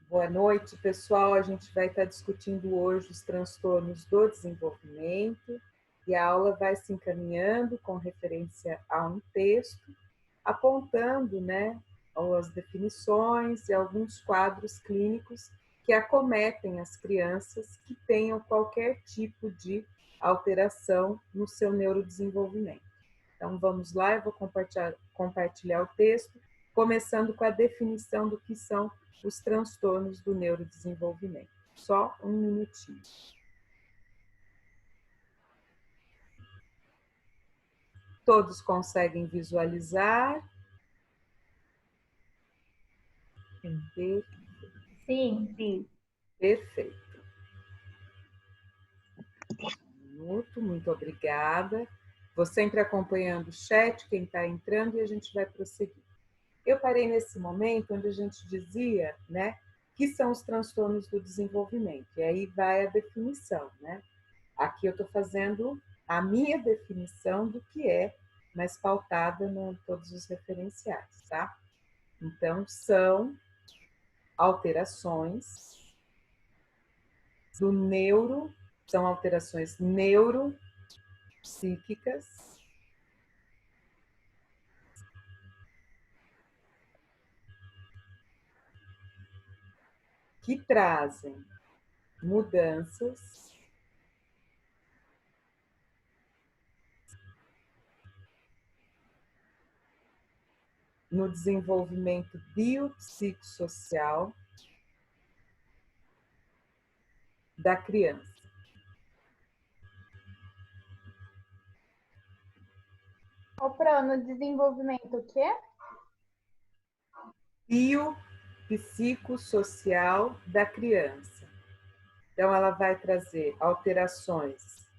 Boa noite, pessoal. A gente vai estar discutindo hoje os transtornos do desenvolvimento e a aula vai se encaminhando com referência a um texto, apontando, as definições e alguns quadros clínicos que acometem as crianças que tenham qualquer tipo de alteração no seu neurodesenvolvimento. Então, vamos lá, eu vou compartilhar o texto, começando com a definição do que são os transtornos do neurodesenvolvimento. Só um minutinho. Todos conseguem visualizar? Sim, sim. Perfeito. Muito obrigada. Vou sempre acompanhando o chat, quem está entrando, e a gente vai prosseguir. Eu parei nesse momento onde a gente dizia, que são os transtornos do desenvolvimento. E aí vai a definição, Aqui eu estou fazendo a minha definição do que é, mas pautada em todos os referenciais, tá? Então, são alterações do neuro, são alterações neuropsíquicas que trazem mudanças no desenvolvimento biopsicossocial da criança. Pro, no desenvolvimento o quê? Biopsicossocial da criança. Então, ela vai trazer alterações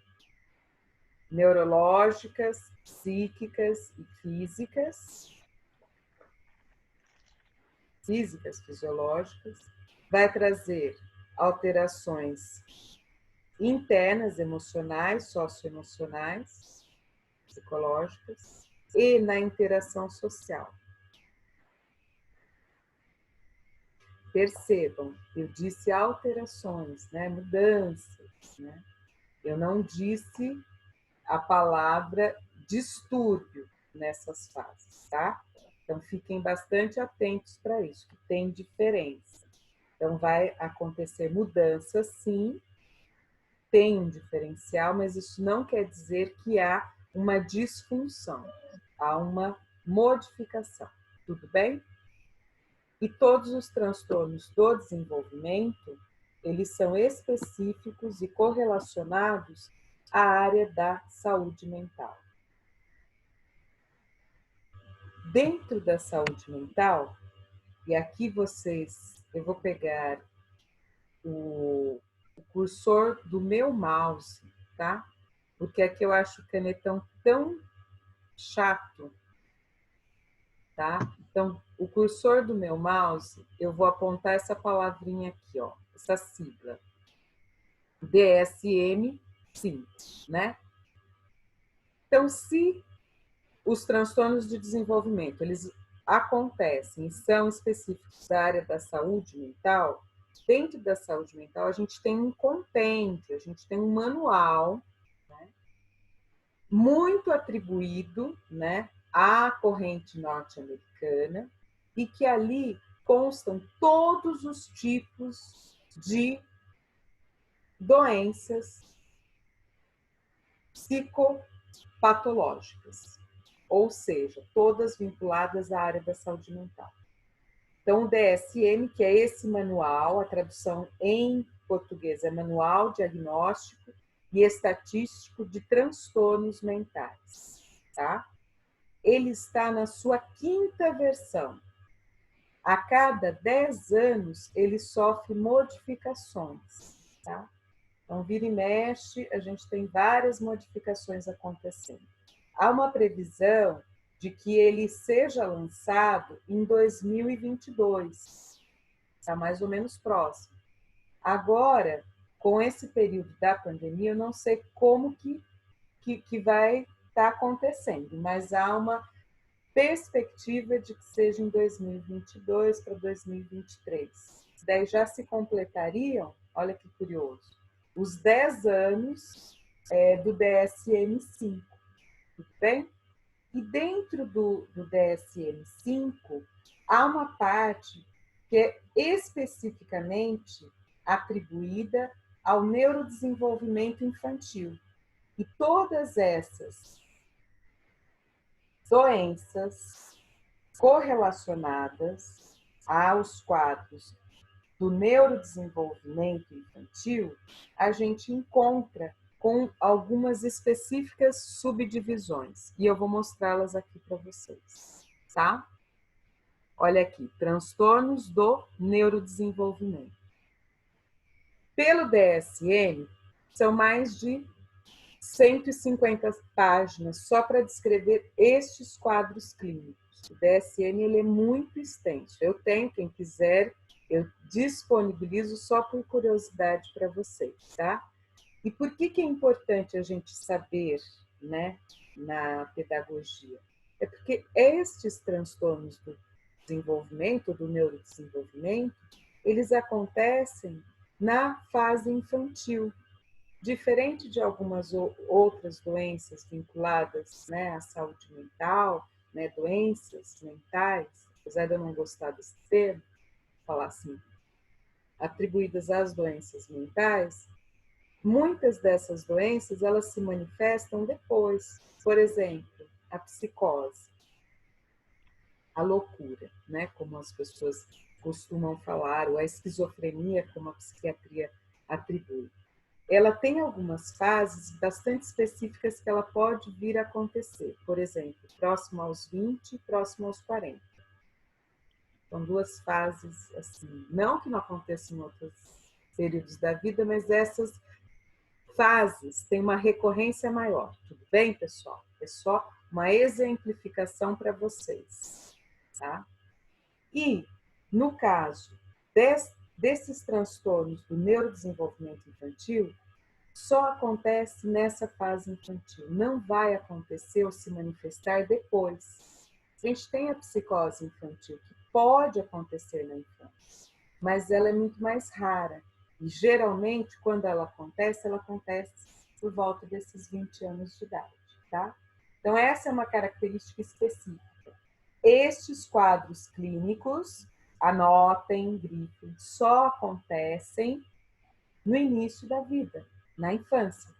neurológicas, psíquicas e físicas, fisiológicas, vai trazer alterações internas, emocionais, socioemocionais, psicológicas e na interação social. Percebam, eu disse alterações, mudanças, Eu não disse a palavra distúrbio nessas fases, tá? Então, fiquem bastante atentos para isso, que tem diferença. Então, vai acontecer mudança, sim, tem um diferencial, mas isso não quer dizer que há uma disfunção, há uma modificação, tudo bem? E todos os transtornos do desenvolvimento, eles são específicos e correlacionados à área da saúde mental. Dentro da saúde mental, e aqui eu vou pegar o cursor do meu mouse, tá? Porque aqui eu acho o canetão tão chato, tá? Então, o cursor do meu mouse, eu vou apontar essa palavrinha aqui, ó, essa sigla. DSM-5, Então, se os transtornos de desenvolvimento, eles acontecem e são específicos da área da saúde mental, dentro da saúde mental a gente tem um compêndio, a gente tem um manual, muito atribuído, à corrente norte-americana, e que ali constam todos os tipos de doenças psicopatológicas, ou seja, todas vinculadas à área da saúde mental. Então, o DSM, que é esse manual, a tradução em português é Manual Diagnóstico e Estatístico de Transtornos Mentais, tá? Ele está na sua 5ª versão. A cada 10 anos, ele sofre modificações, tá? Então, vira e mexe, a gente tem várias modificações acontecendo. Há uma previsão de que ele seja lançado em 2022. Está mais ou menos próximo. Agora, com esse período da pandemia, eu não sei como que vai estar acontecendo, mas há uma perspectiva de que seja em 2022 para 2023, Daí já se completariam, olha que curioso, os 10 anos do DSM-5, tudo bem? E dentro do DSM-5, há uma parte que é especificamente atribuída ao neurodesenvolvimento infantil. E todas essas doenças correlacionadas aos quadros do neurodesenvolvimento infantil, a gente encontra com algumas específicas subdivisões. E eu vou mostrá-las aqui para vocês, tá? Olha aqui, transtornos do neurodesenvolvimento. Pelo DSM, são mais de 150 páginas só para descrever estes quadros clínicos. O DSM ele é muito extenso. Eu tenho, quem quiser, eu disponibilizo só por curiosidade para vocês, tá? E por que é importante a gente saber, né, na pedagogia? É porque estes transtornos do desenvolvimento, do neurodesenvolvimento, eles acontecem na fase infantil, diferente de algumas outras doenças vinculadas, né, à saúde mental, né, doenças mentais, apesar de eu não gostar desse termo, falar assim, atribuídas às doenças mentais, muitas dessas doenças elas se manifestam depois. Por exemplo, a psicose, a loucura, né, como as pessoas costumam falar, ou a esquizofrenia, como a psiquiatria atribui. Ela tem algumas fases bastante específicas que ela pode vir a acontecer. Por exemplo, próximo aos 20 e próximo aos 40. São duas fases, assim, não que não aconteçam em outros períodos da vida, mas essas fases têm uma recorrência maior. Tudo bem, pessoal? É só uma exemplificação para vocês, tá? E, no caso desses transtornos do neurodesenvolvimento infantil, só acontece nessa fase infantil, não vai acontecer ou se manifestar depois. A gente tem a psicose infantil, que pode acontecer na infância, mas ela é muito mais rara. E, geralmente, quando ela acontece por volta desses 20 anos de idade, tá? Então, essa é uma característica específica. Estes quadros clínicos, anotem, grifem, só acontecem no início da vida, na infância,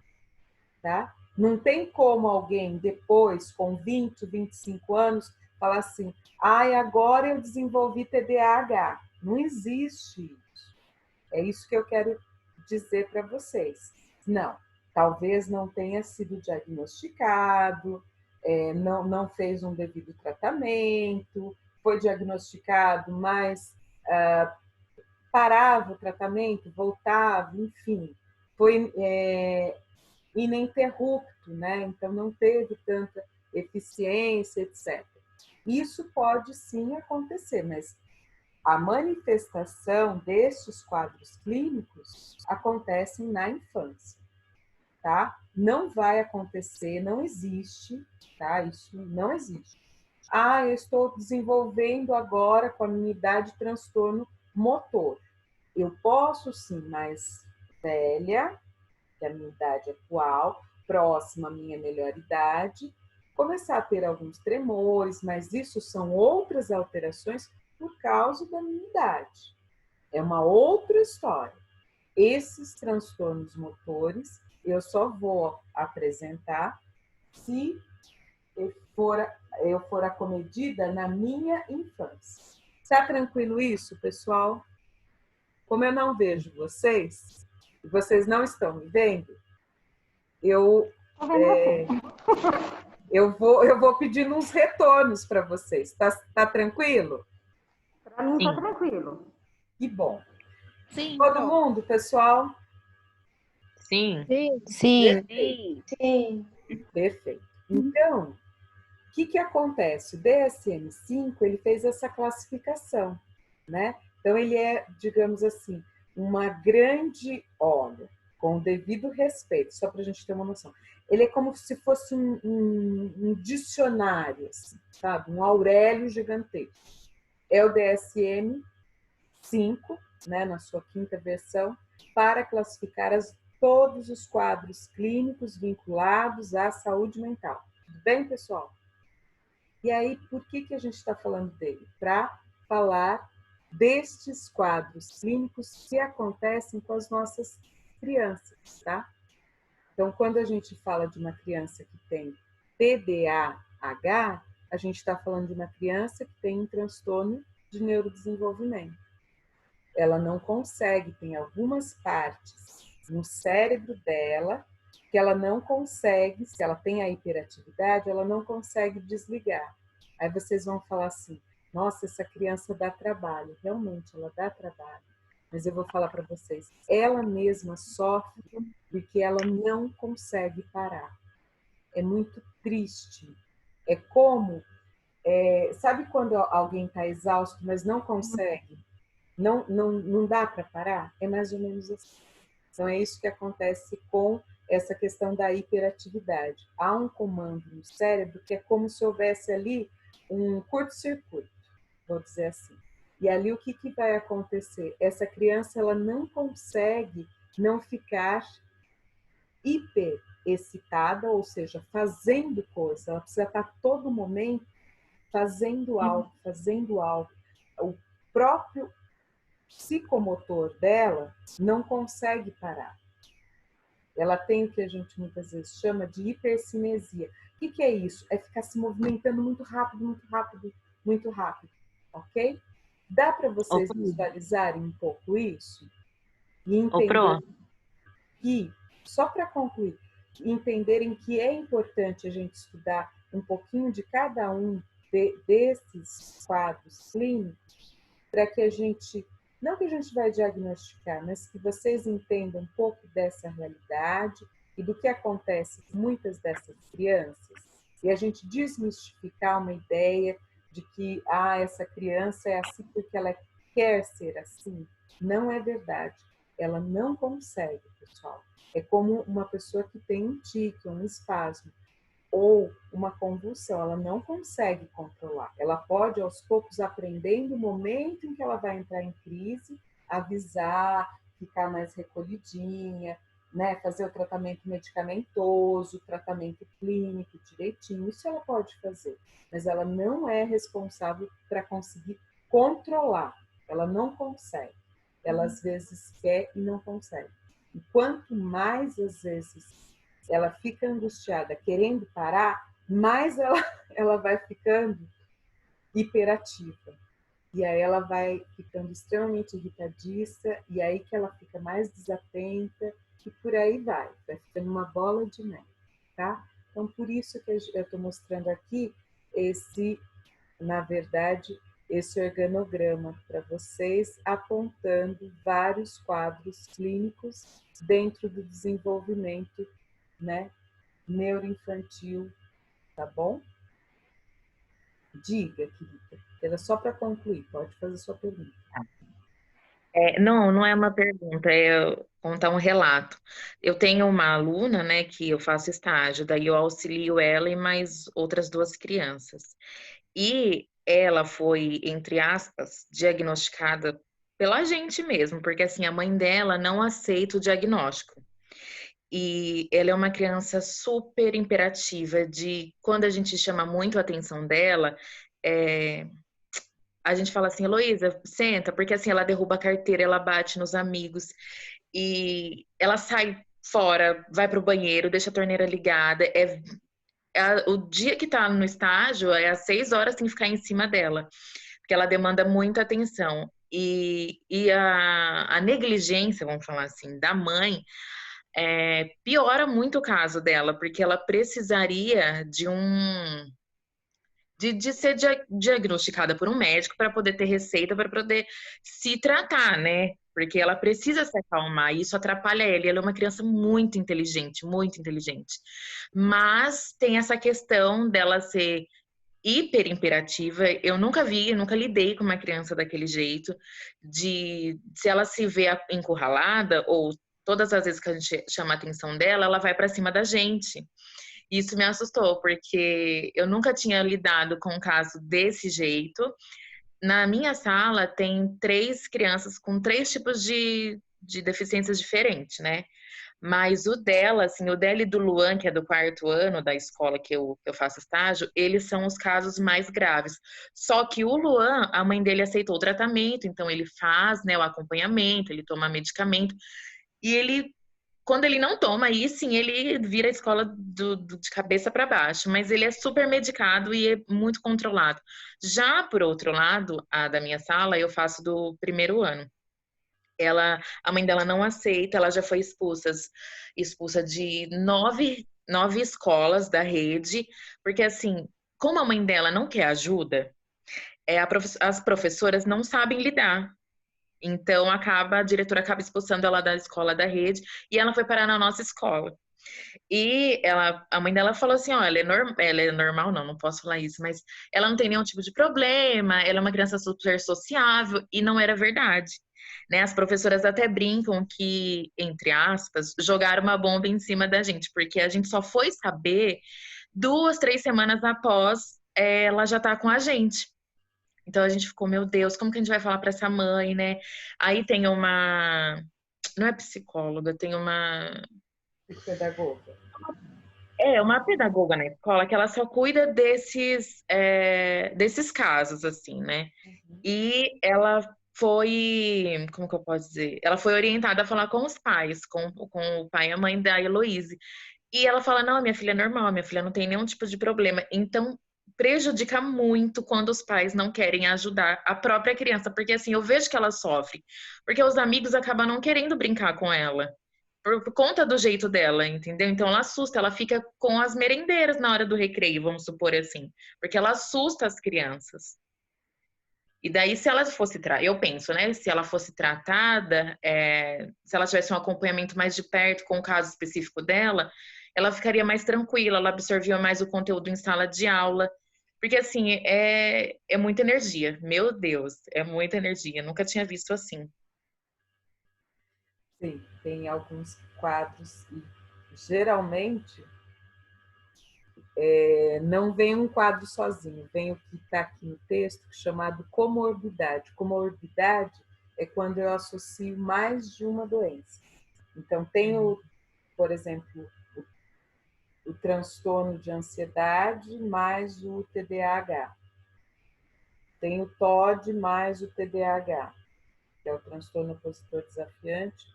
tá? Não tem como alguém depois, com 20, 25 anos, falar assim, agora eu desenvolvi TDAH. Não existe isso. É isso que eu quero dizer para vocês. Não, talvez não tenha sido diagnosticado, não fez um devido tratamento, foi diagnosticado, mas parava o tratamento, voltava, enfim, foi ininterrupto, né? Então não teve tanta eficiência, etc. Isso pode sim acontecer, mas a manifestação destes quadros clínicos acontecem na infância, tá? Não vai acontecer, não existe, tá? Isso não existe. Eu estou desenvolvendo agora com a minha idade transtorno motor. Eu posso sim, mais velha, que é a minha idade atual, próxima à minha melhor idade, começar a ter alguns tremores, mas isso são outras alterações por causa da minha idade. É uma outra história. Esses transtornos motores eu só vou apresentar se eu for acomedida na minha infância. Está tranquilo isso, pessoal? Como eu não vejo vocês, e vocês não estão me vendo, eu vou pedindo uns retornos para vocês. Tá tranquilo? Para mim tá tranquilo. Que bom. Sim. Todo mundo, pessoal? Sim. Sim. Sim. Perfeito. Então, o que acontece? O DSM-5 ele fez essa classificação, né? Então ele é, digamos assim, uma grande, olha, com o devido respeito, só para a gente ter uma noção. Ele é como se fosse um dicionário, assim, sabe? Um Aurélio gigantesco. É o DSM-5. 5, né, na sua quinta versão, para classificar todos os quadros clínicos vinculados à saúde mental. Tudo bem, pessoal? E aí, por que a gente está falando dele? Para falar destes quadros clínicos que acontecem com as nossas crianças, tá? Então, quando a gente fala de uma criança que tem TDAH, a gente está falando de uma criança que tem um transtorno de neurodesenvolvimento. Ela não consegue, tem algumas partes no cérebro dela que ela não consegue, se ela tem a hiperatividade, ela não consegue desligar. Aí vocês vão falar assim, nossa, essa criança dá trabalho. Realmente, ela dá trabalho. Mas eu vou falar para vocês, ela mesma sofre porque ela não consegue parar. É muito triste. É como, sabe quando alguém está exausto, mas não consegue? Não dá para parar? É mais ou menos assim. Então, é isso que acontece com essa questão da hiperatividade. Há um comando no cérebro que é como se houvesse ali um curto-circuito, vou dizer assim. E ali o que vai acontecer? Essa criança ela não consegue não ficar hiper excitada, ou seja, fazendo coisa. Ela precisa estar todo momento fazendo algo, fazendo algo. O próprio psicomotor dela não consegue parar. Ela tem o que a gente muitas vezes chama de hipercinesia. O que é isso? É ficar se movimentando muito rápido, muito rápido, muito rápido. Ok? Dá para vocês visualizarem um pouco isso? E entender que, só para concluir, entenderem que é importante a gente estudar um pouquinho de cada um desses quadros clínicos para que a gente, não que a gente vai diagnosticar, mas que vocês entendam um pouco dessa realidade e do que acontece com muitas dessas crianças, e a gente desmistificar uma ideia de que essa criança é assim porque ela quer ser assim. Não é verdade. Ela não consegue, pessoal. É como uma pessoa que tem um tique, um espasmo, ou uma convulsão, ela não consegue controlar. Ela pode, aos poucos, aprendendo o momento em que ela vai entrar em crise, avisar, ficar mais recolhidinha, né? Fazer o tratamento medicamentoso, o tratamento clínico direitinho, isso ela pode fazer, mas ela não é responsável para conseguir controlar, ela não consegue. Ela às vezes quer e não consegue. E quanto mais, às vezes, ela fica angustiada, querendo parar, mais ela vai ficando hiperativa. E aí ela vai ficando extremamente irritadiça, e aí que ela fica mais desatenta, e por aí vai ficando uma bola de neve, tá? Então, por isso que eu estou mostrando aqui na verdade, esse organograma para vocês, apontando vários quadros clínicos dentro do desenvolvimento, né, neuroinfantil, tá bom? Diga, querida. Era só para concluir, pode fazer sua pergunta. Não é uma pergunta, é contar um relato. Eu tenho uma aluna, né, que eu faço estágio, daí eu auxilio ela e mais outras 2 crianças. E ela foi, entre aspas, diagnosticada pela gente mesmo, porque assim, a mãe dela não aceita o diagnóstico. E ela é uma criança super imperativa, de quando a gente chama muito a atenção dela, a gente fala assim, Heloísa, senta, porque assim, ela derruba a carteira, ela bate nos amigos, e ela sai fora, vai pro banheiro, deixa a torneira ligada, o dia que tá no estágio, às 6 horas tem que ficar em cima dela, porque ela demanda muita atenção. E a negligência, vamos falar assim, da mãe, piora muito o caso dela, porque ela precisaria de ser diagnosticada por um médico para poder ter receita, para poder se tratar, né? Porque ela precisa se acalmar e isso atrapalha ela. Ela é uma criança muito inteligente, muito inteligente. Mas tem essa questão dela ser hiper imperativa. Eu nunca lidei com uma criança daquele jeito, se ela se vê encurralada ou todas as vezes que a gente chama a atenção dela, ela vai para cima da gente. Isso me assustou, porque eu nunca tinha lidado com um caso desse jeito. na minha sala tem 3 crianças com 3 tipos de deficiências diferentes, né? Mas o dela, assim, o dela e do Luan, que é do 4º ano da escola que eu faço estágio, eles são os casos mais graves. Só que o Luan, a mãe dele aceitou o tratamento, então ele faz, né, o acompanhamento, ele toma medicamento. E ele, quando ele não toma, aí sim ele vira a escola de cabeça para baixo. Mas ele é super medicado e é muito controlado. Já, por outro lado, a da minha sala, eu faço do 1º ano. A mãe dela não aceita, ela já foi expulsa de 9 escolas da rede, porque assim, como a mãe dela não quer ajuda, as professoras não sabem lidar. Então a diretora acaba expulsando ela da escola da rede e ela foi parar na nossa escola. E a mãe dela falou assim, ó, ela é normal, não posso falar isso, mas ela não tem nenhum tipo de problema, ela é uma criança super sociável, e não era verdade. Né? As professoras até brincam que, entre aspas, jogaram uma bomba em cima da gente, porque a gente só foi saber 2, 3 semanas após ela já tá com a gente. Então a gente ficou, meu Deus, como que a gente vai falar para essa mãe, né? Aí tem não é psicóloga, tem Pedagoga. uma pedagoga na escola que ela só cuida desses casos, assim, né? E ela foi, como que eu posso dizer? Ela foi orientada a falar com os pais, com o pai e a mãe da Heloíse. E ela fala, não, minha filha é normal, minha filha não tem nenhum tipo de problema. Então, prejudica muito quando os pais não querem ajudar a própria criança, porque assim, eu vejo que ela sofre, porque os amigos acabam não querendo brincar com ela. Por conta do jeito dela, entendeu? Então ela assusta, ela fica com as merendeiras na hora do recreio, vamos supor assim, porque ela assusta as crianças. E daí, se ela fosse, eu penso, né? Se ela fosse tratada, se ela tivesse um acompanhamento mais de perto com o caso específico dela, ela ficaria mais tranquila, ela absorvia mais o conteúdo em sala de aula. Porque, assim, é muita energia. Meu Deus, é muita energia. Nunca tinha visto assim. Sim, tem alguns quadros e geralmente não vem um quadro sozinho, vem o que está aqui no texto chamado comorbidade. Comorbidade é quando eu associo mais de uma doença. Então, tenho, por exemplo, o transtorno de ansiedade mais o TDAH. Tem o TOD mais o TDAH, que é o transtorno opositor desafiante,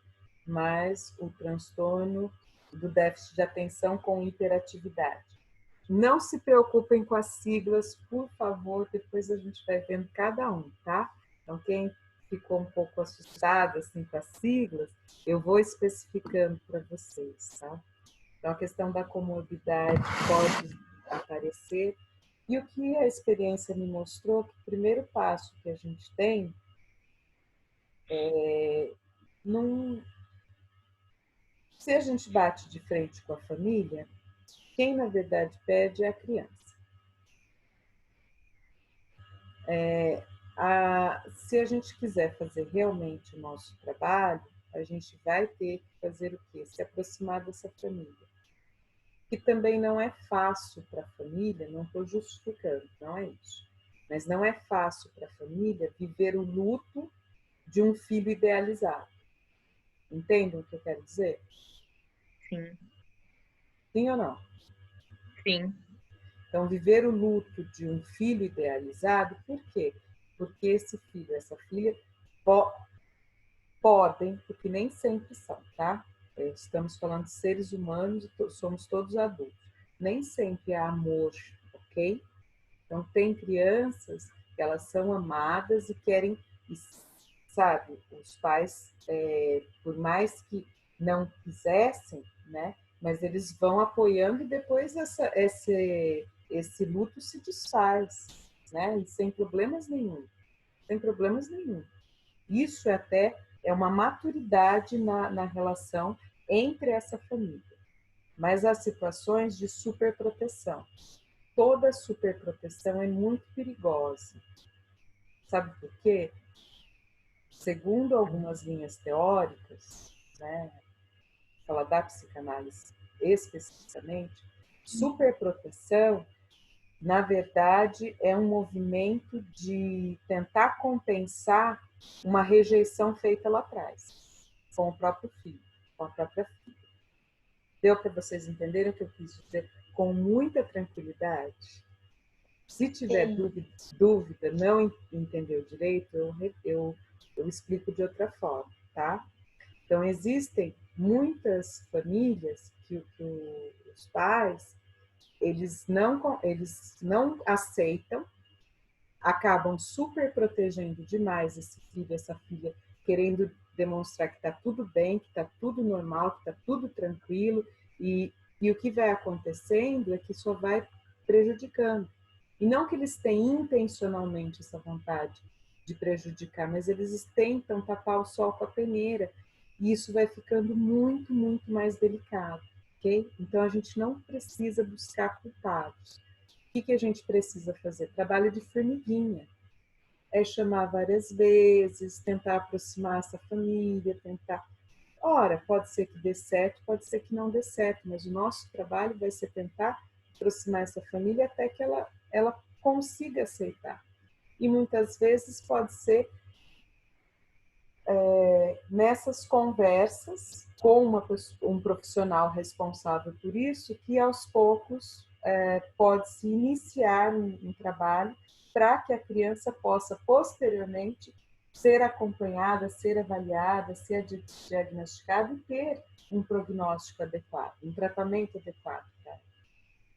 mais o transtorno do déficit de atenção com hiperatividade. Não se preocupem com as siglas, por favor, depois a gente vai vendo cada um, tá? Então, quem ficou um pouco assustado assim, com as siglas, eu vou especificando para vocês, tá? Então, a questão da comorbidade pode aparecer. E o que a experiência me mostrou, que o primeiro passo que a gente tem se a gente bate de frente com a família, quem na verdade pede é a criança. Se a gente quiser fazer realmente o nosso trabalho, a gente vai ter que fazer o quê? Se aproximar dessa família. Que também não é fácil para a família, não estou justificando, não é isso. Mas não é fácil para a família viver o luto de um filho idealizado. Entendem o que eu quero dizer? Sim. Sim ou não? Sim. Então, viver o luto de um filho idealizado, por quê? Porque esse filho, essa filha, podem, porque nem sempre são, tá? Estamos falando de seres humanos, somos todos adultos. Nem sempre há amor, ok? Então, tem crianças que elas são amadas e querem, sabe, os pais, por mais que não quisessem, né? Mas eles vão apoiando e depois esse luto se desfaz, né? E sem problemas nenhum. Sem problemas nenhum. Isso até é uma maturidade na relação entre essa família. Mas há situações de superproteção. Toda superproteção é muito perigosa. Sabe por quê? Segundo algumas linhas teóricas, né, falar da psicanálise especificamente, superproteção na verdade, é um movimento de tentar compensar uma rejeição feita lá atrás, com o próprio filho, com a própria filha. Deu para vocês entenderem o que eu quis dizer? Com muita tranquilidade. Se tiver dúvida, não entendeu direito, eu explico de outra forma, tá? Então, existem muitas famílias que os pais, eles não aceitam, acabam super protegendo demais esse filho, essa filha, querendo demonstrar que está tudo bem, que está tudo normal, que está tudo tranquilo, e o que vai acontecendo é que só vai prejudicando. E não que eles tenham intencionalmente essa vontade de prejudicar, mas eles tentam tapar o sol com a peneira, e isso vai ficando muito, muito mais delicado, ok? Então, a gente não precisa buscar culpados. O que a gente precisa fazer? Trabalho de formiguinha. É chamar várias vezes, tentar aproximar essa família, tentar... Ora, pode ser que dê certo, pode ser que não dê certo, mas o nosso trabalho vai ser tentar aproximar essa família até que ela consiga aceitar. E muitas vezes pode ser nessas conversas com um profissional responsável por isso, que aos poucos pode-se iniciar um trabalho para que a criança possa posteriormente ser acompanhada, ser avaliada, ser diagnosticada e ter um prognóstico adequado, um tratamento adequado. Tá?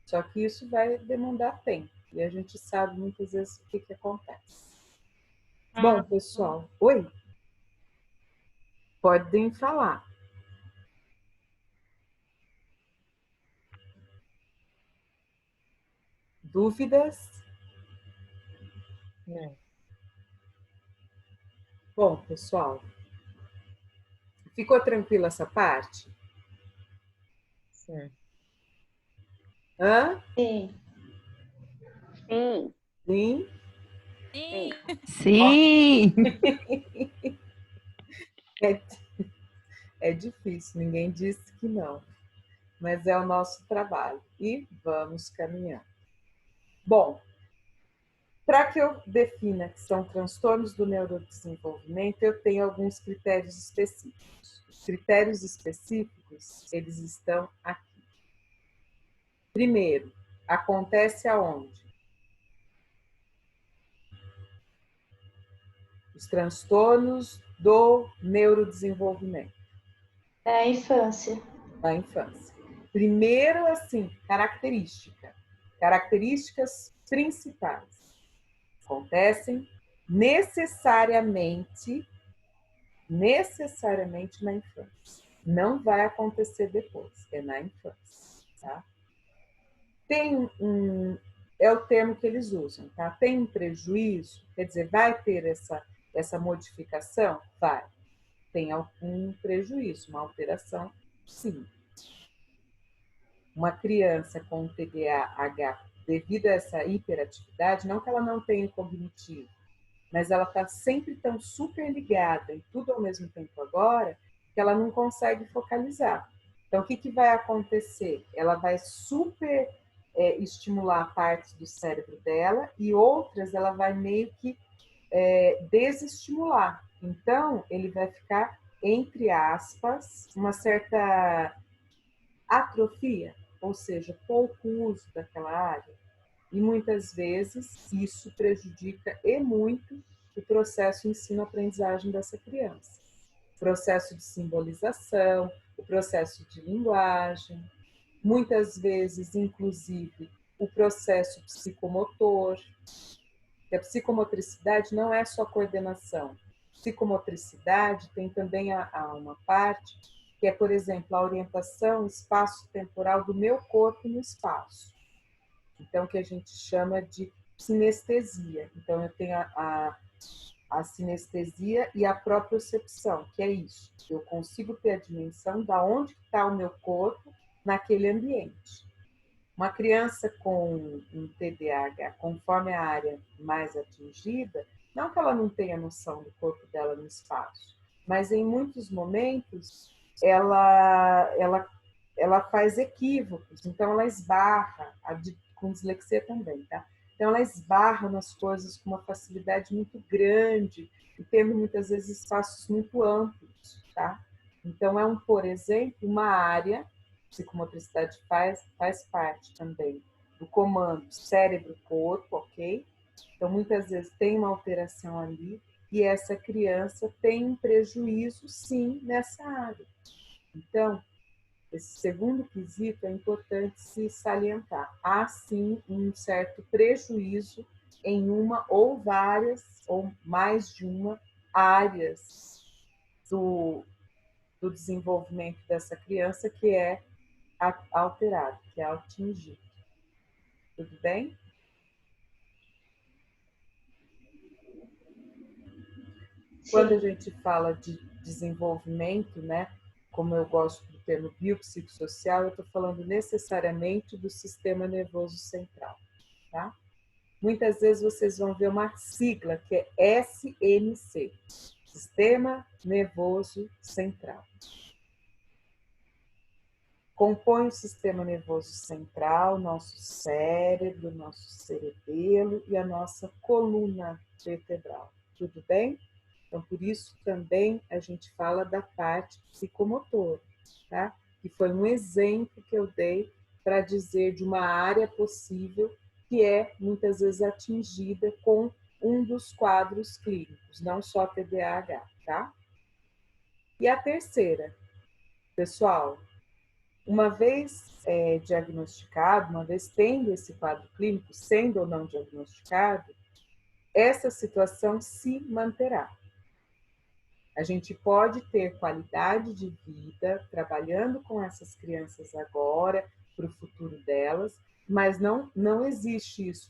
Só que isso vai demandar tempo e a gente sabe muitas vezes o que acontece. Bom, pessoal, oi? Podem falar. Dúvidas? Não. Bom, pessoal, ficou tranquila essa parte? Sim. Hã? Sim. Sim. Sim? Sim. Sim! É difícil, ninguém disse que não, mas é o nosso trabalho e vamos caminhar. Bom, para que eu defina que são transtornos do neurodesenvolvimento, eu tenho alguns critérios específicos. Os critérios específicos, eles estão aqui. Primeiro, acontece aonde? Os transtornos do neurodesenvolvimento. É a infância. Na infância. Primeiro, assim, características principais. Acontecem necessariamente na infância. Não vai acontecer depois, é na infância, tá? É o termo que eles usam, tá? Tem um prejuízo, quer dizer, vai ter essa modificação? Vai. Tem algum prejuízo, uma alteração? Sim. Uma criança com TDAH, devido a essa hiperatividade, não que ela não tenha cognitivo, mas ela está sempre tão super ligada e tudo ao mesmo tempo agora, que ela não consegue focalizar. Então, o que vai acontecer? Ela vai super estimular partes do cérebro dela e outras ela vai meio que desestimular. Então, ele vai ficar, entre aspas, uma certa atrofia, ou seja, pouco uso daquela área. E muitas vezes isso prejudica e muito o processo de ensino-aprendizagem dessa criança. O processo de simbolização, o processo de linguagem, muitas vezes, inclusive, o processo psicomotor. E a psicomotricidade não é só coordenação. Psicomotricidade tem também uma parte que é, por exemplo, a orientação espaço-temporal do meu corpo no espaço. Então, que a gente chama de sinestesia. Então, eu tenho a sinestesia e a propriocepção, que é isso. Eu consigo ter a dimensão de onde está o meu corpo naquele ambiente. Uma criança com um TDAH, conforme a área mais atingida, não que ela não tenha noção do corpo dela no espaço, mas em muitos momentos ela faz equívocos, então ela esbarra, com dislexia também, tá? Então, ela esbarra nas coisas com uma facilidade muito grande e tendo muitas vezes espaços muito amplos, tá? Então, por exemplo, uma área, psicomotricidade faz parte também do comando cérebro-corpo, ok? Então, muitas vezes tem uma alteração ali e essa criança tem um prejuízo, sim, nessa área. Então, esse segundo quesito é importante se salientar. Há, sim, um certo prejuízo em uma ou várias, ou mais de uma, áreas do desenvolvimento dessa criança que é alterado, que é atingido. Tudo bem? Quando a gente fala de desenvolvimento, né, como eu gosto do termo biopsicossocial, eu estou falando necessariamente do sistema nervoso central, tá? Muitas vezes vocês vão ver uma sigla que é SNC, Sistema Nervoso Central. Compõe o sistema nervoso central, nosso cérebro, nosso cerebelo e a nossa coluna vertebral. Tudo bem? Então, por isso também a gente fala da parte psicomotora, tá? Que foi um exemplo que eu dei para dizer de uma área possível que é muitas vezes atingida com um dos quadros clínicos, não só TDAH, tá? E a terceira, pessoal, uma vez diagnosticado, uma vez tendo esse quadro clínico, sendo ou não diagnosticado, essa situação se manterá. A gente pode ter qualidade de vida trabalhando com essas crianças agora, para o futuro delas, mas não existe isso.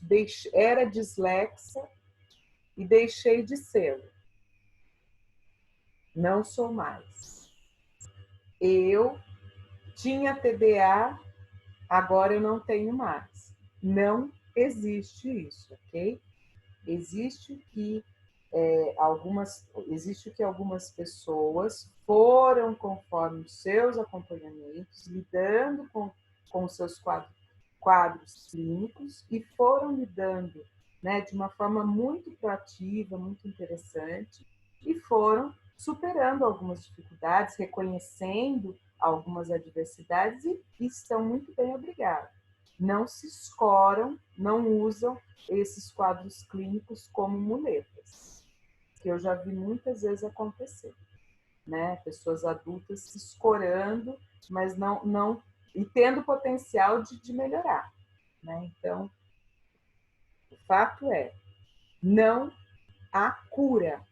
Era dislexa e deixei de ser. Não sou mais. Eu tinha TDA, agora eu não tenho mais. Não existe isso, ok? Existe que algumas pessoas foram, conforme os seus acompanhamentos, lidando com os seus quadros clínicos e foram lidando, né, de uma forma muito proativa, muito interessante, e foram superando algumas dificuldades, reconhecendo algumas adversidades e estão muito bem, obrigado. Não se escoram, não usam esses quadros clínicos como muletas, que eu já vi muitas vezes acontecer, né? Pessoas adultas se escorando, mas não e tendo potencial de melhorar, né? Então, o fato é, não há cura,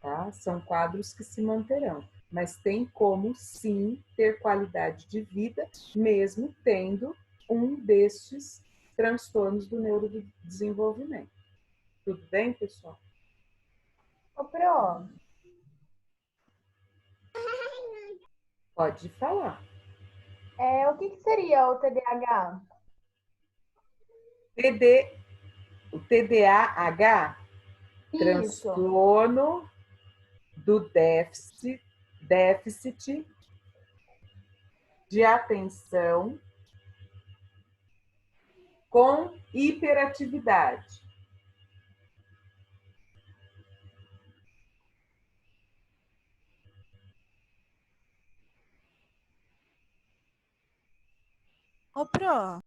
tá? São quadros que se manterão, mas tem como sim ter qualidade de vida, mesmo tendo um destes transtornos do neurodesenvolvimento. Tudo bem, pessoal? Ô, Pro, Pode falar. o que seria o TDAH? O TDAH, Isso. transtorno do déficit de atenção com hiperatividade. Ô, Pro,